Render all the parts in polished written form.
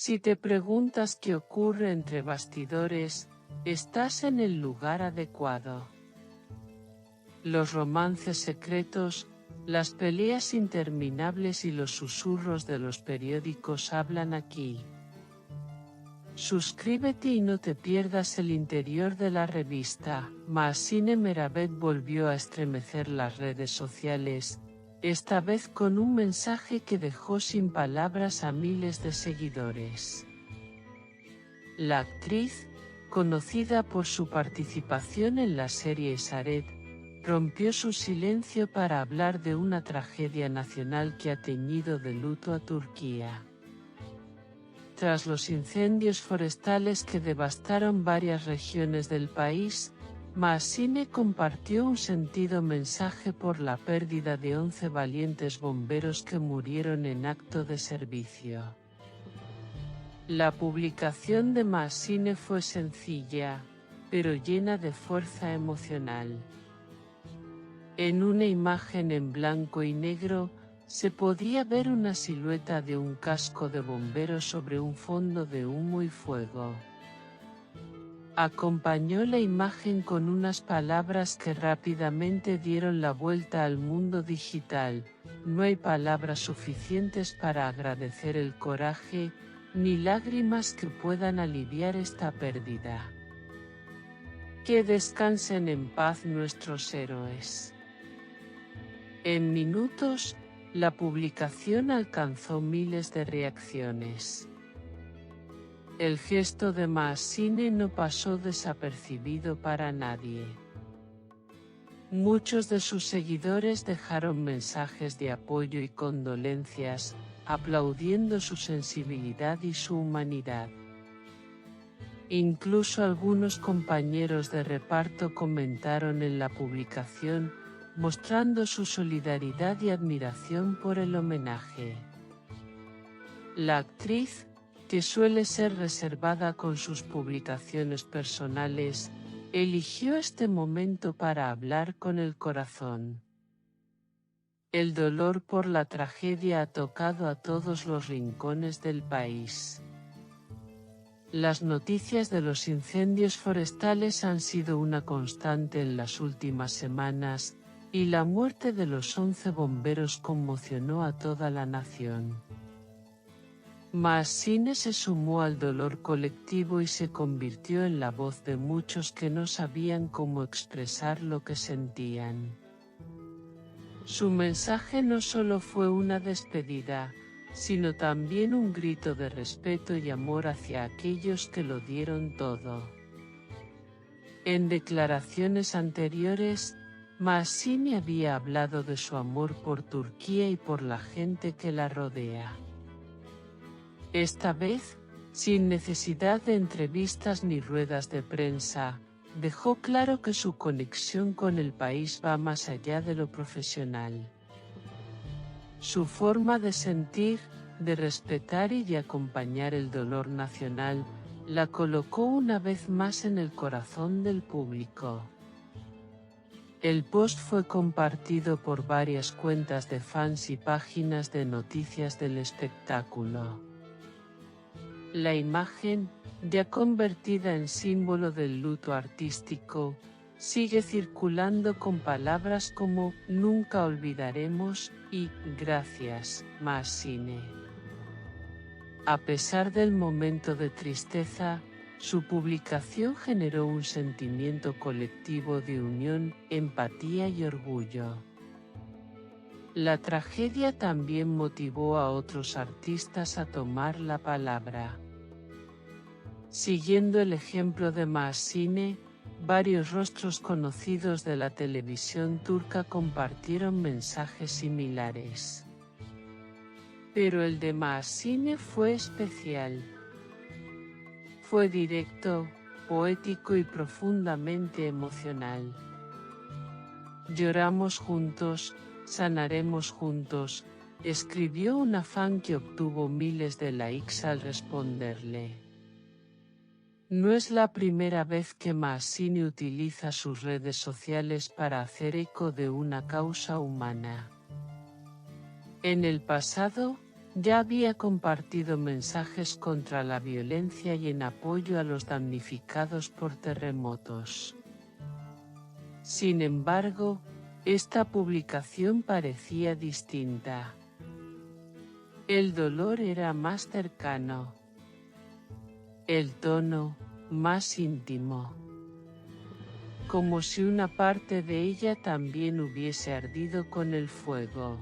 Si te preguntas qué ocurre entre bastidores, estás en el lugar adecuado. Los romances secretos, las peleas interminables y los susurros de los periódicos hablan aquí. Suscríbete y no te pierdas el interior de la revista. Mahsine Meravet volvió a estremecer las redes sociales, esta vez con un mensaje que dejó sin palabras a miles de seguidores. La actriz, conocida por su participación en la serie Esaret, rompió su silencio para hablar de una tragedia nacional que ha teñido de luto a Turquía. Tras los incendios forestales que devastaron varias regiones del país, Mahsine compartió un sentido mensaje por la pérdida de 11 valientes bomberos que murieron en acto de servicio. La publicación de Mahsine fue sencilla, pero llena de fuerza emocional. En una imagen en blanco y negro, se podía ver una silueta de un casco de bombero sobre un fondo de humo y fuego. Acompañó la imagen con unas palabras que rápidamente dieron la vuelta al mundo digital: no hay palabras suficientes para agradecer el coraje, ni lágrimas que puedan aliviar esta pérdida. Que descansen en paz nuestros héroes. En minutos, la publicación alcanzó miles de reacciones. El gesto de Mahsine no pasó desapercibido para nadie. Muchos de sus seguidores dejaron mensajes de apoyo y condolencias, aplaudiendo su sensibilidad y su humanidad. Incluso algunos compañeros de reparto comentaron en la publicación, mostrando su solidaridad y admiración por el homenaje. La actriz, que suele ser reservada con sus publicaciones personales, eligió este momento para hablar con el corazón. El dolor por la tragedia ha tocado a todos los rincones del país. Las noticias de los incendios forestales han sido una constante en las últimas semanas, y la muerte de los 11 bomberos conmocionó a toda la nación. Mahsine se sumó al dolor colectivo y se convirtió en la voz de muchos que no sabían cómo expresar lo que sentían. Su mensaje no solo fue una despedida, sino también un grito de respeto y amor hacia aquellos que lo dieron todo. En declaraciones anteriores, Mahsine había hablado de su amor por Turquía y por la gente que la rodea. Esta vez, sin necesidad de entrevistas ni ruedas de prensa, dejó claro que su conexión con el país va más allá de lo profesional. Su forma de sentir, de respetar y de acompañar el dolor nacional, la colocó una vez más en el corazón del público. El post fue compartido por varias cuentas de fans y páginas de noticias del espectáculo. La imagen, ya convertida en símbolo del luto artístico, sigue circulando con palabras como "nunca olvidaremos" y "gracias, Mahsine". A pesar del momento de tristeza, su publicación generó un sentimiento colectivo de unión, empatía y orgullo. La tragedia también motivó a otros artistas a tomar la palabra. Siguiendo el ejemplo de Mahsine, varios rostros conocidos de la televisión turca compartieron mensajes similares. Pero el de Mahsine fue especial. Fue directo, poético y profundamente emocional. Lloramos juntos, sanaremos juntos, escribió una fan que obtuvo miles de likes al responderle. No es la primera vez que Mahsine utiliza sus redes sociales para hacer eco de una causa humana. En el pasado, Ya había compartido mensajes contra la violencia y en apoyo a los damnificados por terremotos. Sin embargo, esta publicación parecía distinta. El dolor era más cercano. El tono, más íntimo. Como si una parte de ella también hubiese ardido con el fuego.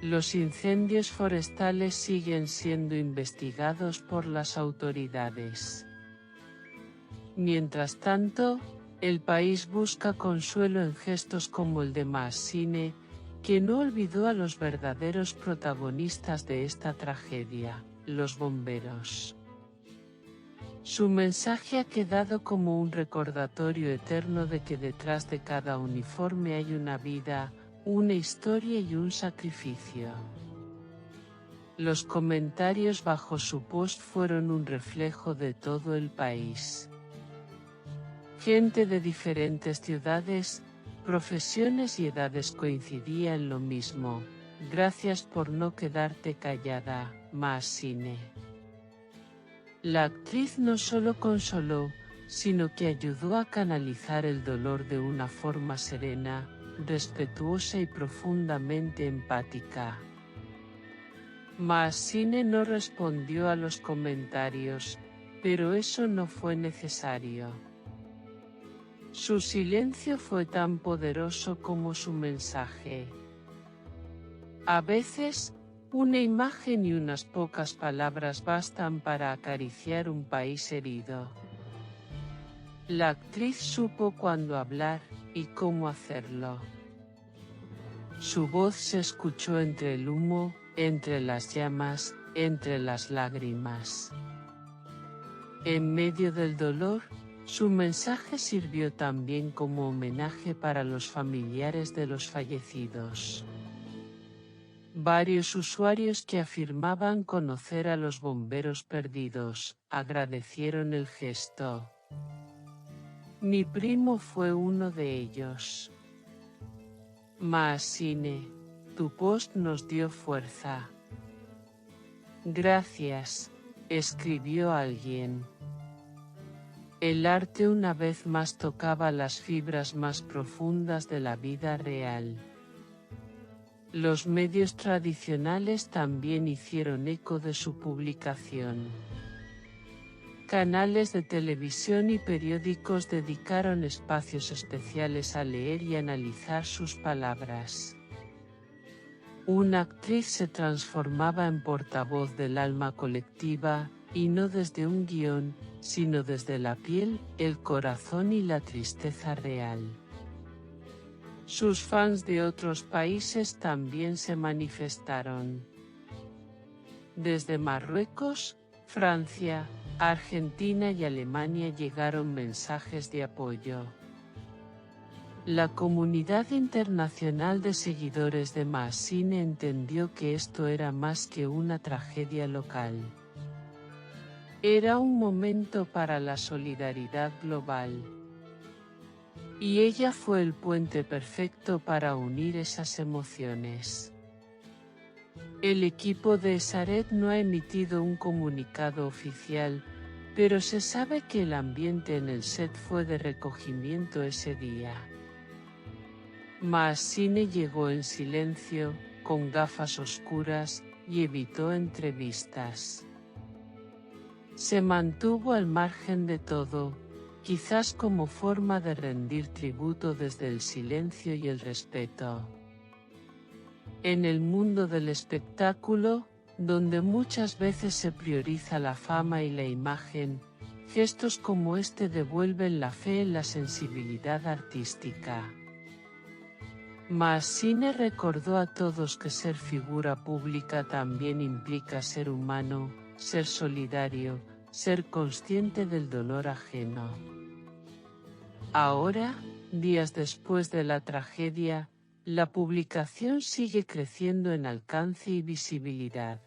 Los incendios forestales siguen siendo investigados por las autoridades. Mientras tanto, el país busca consuelo en gestos como el de Maassine, que no olvidó a los verdaderos protagonistas de esta tragedia, los bomberos. Su mensaje ha quedado como un recordatorio eterno de que detrás de cada uniforme hay una vida, una historia y un sacrificio. Los comentarios bajo su post fueron un reflejo de todo el país. Gente de diferentes ciudades, profesiones y edades coincidía en lo mismo. Gracias por no quedarte callada, Maassine. La actriz no solo consoló, sino que ayudó a canalizar el dolor de una forma serena, respetuosa y profundamente empática. Maassine no respondió a los comentarios, pero eso no fue necesario. Su silencio fue tan poderoso como su mensaje. A veces, una imagen y unas pocas palabras bastan para acariciar un país herido. La actriz supo cuándo hablar y cómo hacerlo. Su voz se escuchó entre el humo, entre las llamas, entre las lágrimas. En medio del dolor, su mensaje sirvió también como homenaje para los familiares de los fallecidos. Varios usuarios que afirmaban conocer a los bomberos perdidos, agradecieron el gesto. Mi primo fue uno de ellos. Maassine, tu post nos dio fuerza. Gracias, escribió alguien. El arte una vez más tocaba las fibras más profundas de la vida real. Los medios tradicionales también hicieron eco de su publicación. Canales de televisión y periódicos dedicaron espacios especiales a leer y analizar sus palabras. Una actriz se transformaba en portavoz del alma colectiva, y no desde un guión, sino desde la piel, el corazón y la tristeza real. Sus fans de otros países también se manifestaron. Desde Marruecos, Francia, Argentina y Alemania llegaron mensajes de apoyo. La comunidad internacional de seguidores de Maassine entendió que esto era más que una tragedia local. Era un momento para la solidaridad global. Y ella fue el puente perfecto para unir esas emociones. El equipo de Esaret no ha emitido un comunicado oficial, pero se sabe que el ambiente en el set fue de recogimiento ese día. Maassine llegó en silencio, con gafas oscuras, y evitó entrevistas. Se mantuvo al margen de todo, quizás como forma de rendir tributo desde el silencio y el respeto. En el mundo del espectáculo, donde muchas veces se prioriza la fama y la imagen, gestos como este devuelven la fe en la sensibilidad artística. Maassine recordó a todos que ser figura pública también implica ser humano, ser solidario, ser consciente del dolor ajeno. Ahora, días después de la tragedia, la publicación sigue creciendo en alcance y visibilidad.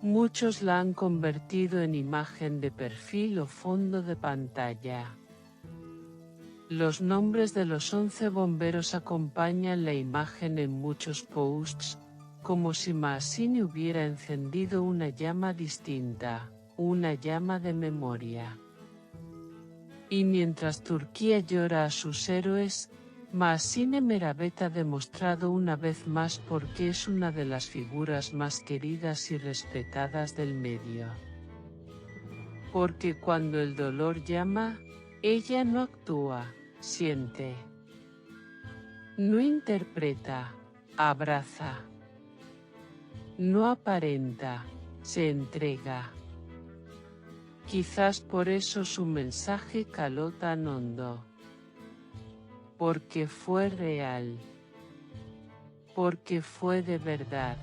Muchos la han convertido en imagen de perfil o fondo de pantalla. Los nombres de los 11 bomberos acompañan la imagen en muchos posts, como si Mahsine hubiera encendido una llama distinta, una llama de memoria. Y mientras Turquía llora a sus héroes, Mahsine Meravet ha demostrado una vez más por qué es una de las figuras más queridas y respetadas del medio. Porque cuando el dolor llama, ella no actúa, siente. No interpreta, abraza. No aparenta, se entrega. Quizás por eso su mensaje caló tan hondo. Porque fue real. Porque fue de verdad.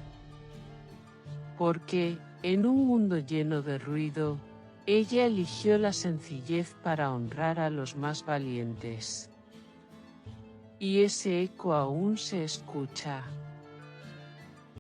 Porque, en un mundo lleno de ruido, ella eligió la sencillez para honrar a los más valientes. Y ese eco aún se escucha.